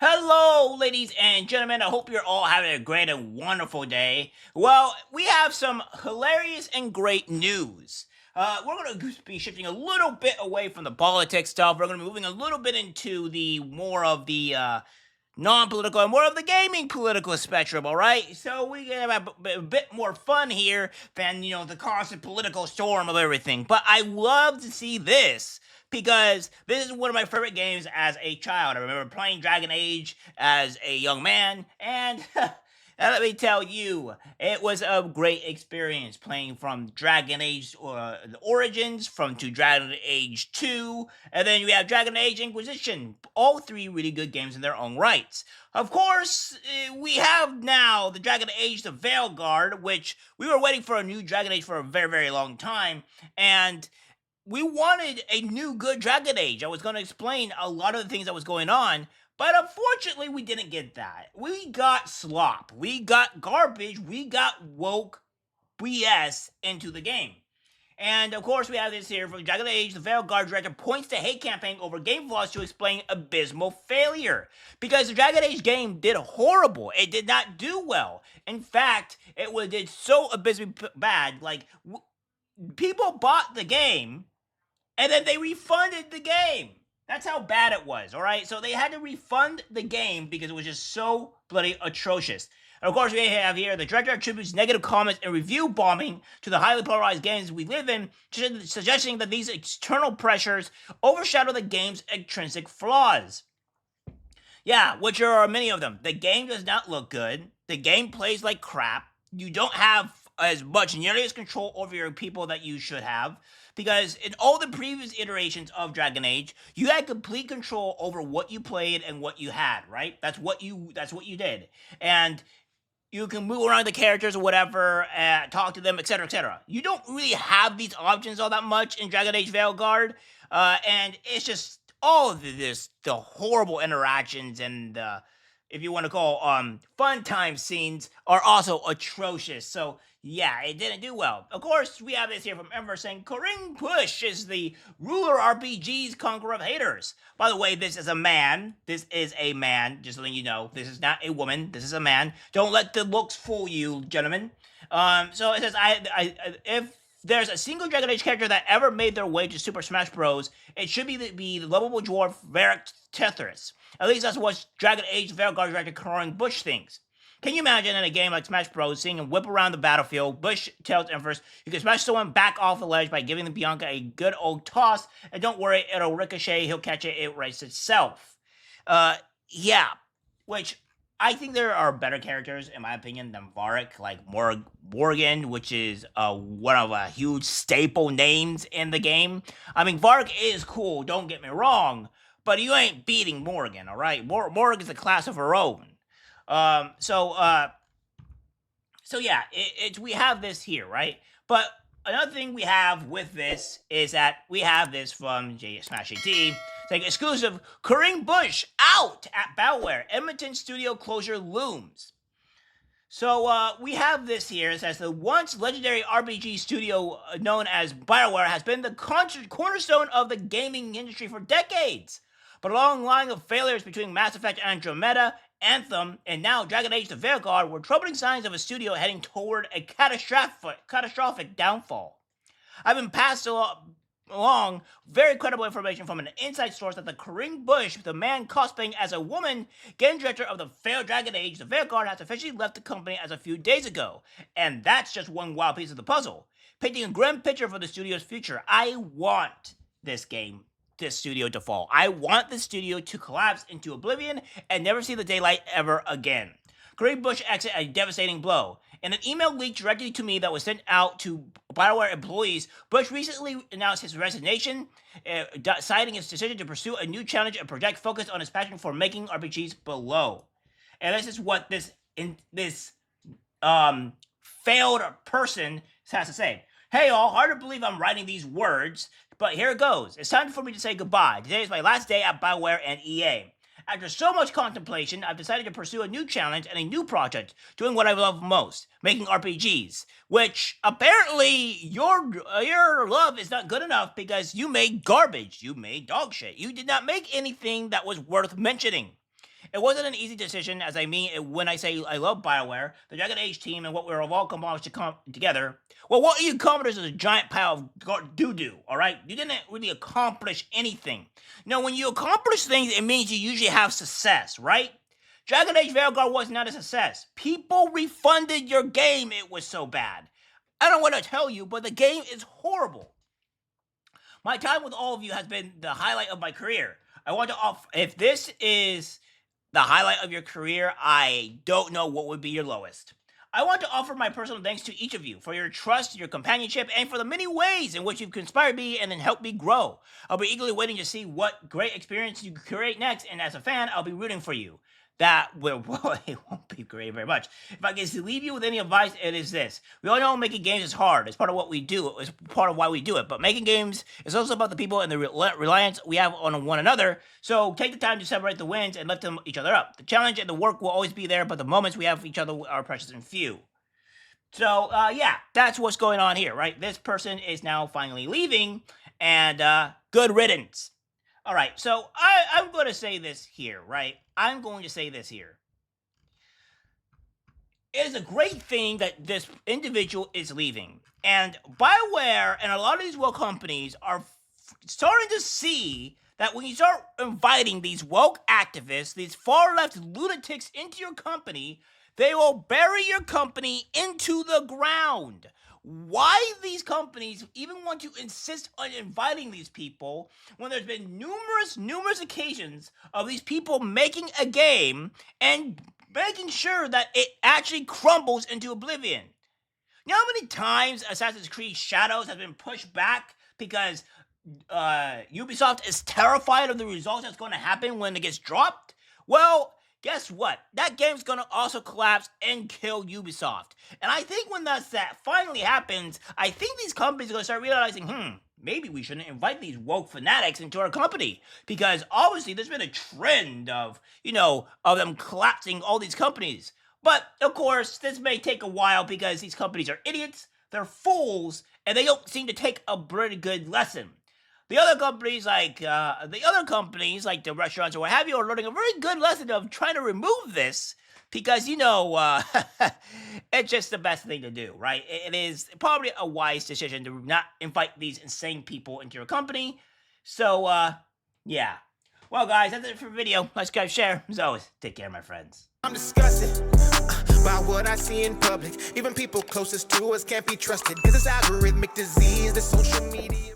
Hello, ladies and gentlemen. I hope you're all having a great and wonderful day. Well, we have some hilarious and great news. We're going to be shifting a little bit away from the politics stuff. We're going to be moving a little bit into the more of the non-political and more of the gaming political spectrum. All right, so we can have a bit more fun here than the constant political storm of everything. But I love to see this because this is one of my favorite games as a child. I remember playing Dragon Age as a young man, and let me tell you, it was a great experience playing from Dragon Age Origins, from to Dragon Age 2, and then you have Dragon Age Inquisition. All three really good games in their own rights. Of course, we have now the Dragon Age the Veilguard, which we were waiting for a new Dragon Age for a very, very long time, and we wanted a new good Dragon Age. I was going to explain a lot of the things that was going on, but unfortunately, we didn't get that. We got slop. We got garbage. We got woke BS into the game. And of course, we have this here from Dragon Age. The Veilguard director points to hate campaign over game flaws to explain abysmal failure. Because the Dragon Age game did horrible. It did not do well. In fact, did so abysmally bad. Like, people bought the game and then they refunded the game. That's how bad it was, all right? So they had to refund the game because it was just so bloody atrocious. And of course, we have here the director attributes negative comments and review bombing to the highly polarized games we live in, suggesting that these external pressures overshadow the game's intrinsic flaws. Yeah, which are many of them. The game does not look good. The game plays like crap. You don't have as much, nearly as control over your people that you should have. Because in all the previous iterations of Dragon Age, you had complete control over what you played and what you had, right? That's what you did. And you can move around the characters or whatever, talk to them, etc., etc. You don't really have these options all that much in Dragon Age Veilguard, and it's just all of the horrible interactions and if you want to call fun time scenes are also atrocious. So yeah, it didn't do well. Of course, we have this here from Ember saying, Corinne Push is the ruler RPG's conqueror of haters. By the way, this is a man. This is a man, just letting you know. This is not a woman. This is a man. Don't let the looks fool you, gentlemen. So it says, if there's a single Dragon Age character that ever made their way to Super Smash Bros., it should be the lovable dwarf Varric Tethris. At least that's what Dragon Age Veilguard director Corinne Bush thinks. Can you imagine in a game like Smash Bros. Seeing him whip around the battlefield? Bush tells Empress you can smash someone back off the ledge by giving the Bianca a good old toss, and don't worry, it'll ricochet, he'll catch it, it rights itself. Yeah, which I think there are better characters, in my opinion, than Varric, like Morgan, which is one of a huge staple names in the game. I mean, Varric is cool, don't get me wrong, but you ain't beating Morgan, all right? Morgan's a class of her own. So yeah, we have this here, right? But another thing we have with this is that we have this from Smash AT saying exclusive Corinne Bush out at Bioware. Edmonton studio closure looms. So we have this here. It says the once legendary RPG studio known as Bioware has been the cornerstone of the gaming industry for decades. But a long line of failures between Mass Effect Andromeda, Anthem, and now Dragon Age the Veilguard were troubling signs of a studio heading toward a catastrophic downfall. I've been passed along very credible information from an inside source that the Corinne Bush, the man cosplaying as a woman, game director of the failed Dragon Age the Veilguard, has officially left the company as a few days ago. And that's just one wild piece of the puzzle, painting a grim picture for the studio's future. I want this studio to fall. I want the studio to collapse into oblivion and never see the daylight ever again. Corinne Bush exited a devastating blow. In an email leaked directly to me that was sent out to Bioware employees, Bush recently announced his resignation, citing his decision to pursue a new challenge and project focused on his passion for making RPGs below. And this is what this failed person has to say. Hey all, hard to believe I'm writing these words, but here it goes. It's time for me to say goodbye. Today is my last day at Bioware and EA. After so much contemplation, I've decided to pursue a new challenge and a new project, doing what I love most, making RPGs, which apparently your love is not good enough because you made garbage. You made dog shit. You did not make anything that was worth mentioning. It wasn't an easy decision, as I mean when I say I love Bioware, the Dragon Age team, and what we were all accomplished to come together. Well, what you accomplished is a giant pile of doo-doo, all right? You didn't really accomplish anything. When you accomplish things, it means you usually have success, right? Dragon Age Veilguard was not a success. People refunded your game, it was so bad. I don't want to tell you, but the game is horrible. My time with all of you has been the highlight of my career. I want to offer, if this is the highlight of your career, I don't know what would be your lowest. I want to offer my personal thanks to each of you for your trust, your companionship, and for the many ways in which you've inspired me and then helped me grow. I'll be eagerly waiting to see what great experience you create next, and as a fan, I'll be rooting for you. That will, well, it won't be great very much. If I can leave you with any advice, it is this. We all know making games is hard. It's part of what we do. It's part of why we do it. But making games is also about the people and the reliance we have on one another. So take the time to separate the wins and lift each other up. The challenge and the work will always be there, but the moments we have with each other are precious and few. So, yeah, that's what's going on here, right? This person is now finally leaving, and good riddance. All right, so I'm going to say this here, right? I'm going to say this here. It is a great thing that this individual is leaving. And Bioware and a lot of these woke companies are starting to see that when you start inviting these woke activists, these far-left lunatics into your company, they will bury your company into the ground. Why these companies even want to insist on inviting these people when there's been numerous occasions of these people making a game and making sure that it actually crumbles into oblivion. You know how many times Assassin's Creed Shadows has been pushed back because Ubisoft is terrified of the results that's going to happen when it gets dropped? Well, guess what? That game's gonna also collapse and kill Ubisoft. And I think when that finally happens, I think these companies are gonna start realizing, maybe we shouldn't invite these woke fanatics into our company. Because obviously there's been a trend of, of them collapsing all these companies. But of course, this may take a while because these companies are idiots, they're fools, and they don't seem to take a pretty good lesson. The other companies, like the restaurants or what have you, are learning a very good lesson of trying to remove this because, it's just the best thing to do, right? It is probably a wise decision to not invite these insane people into your company. So, yeah. Well, guys, that's it for the video. Like, subscribe, share. As always, take care, my friends. I'm disgusted by what I see in public. Even people closest to us can't be trusted. Cause it's algorithmic disease, the social media.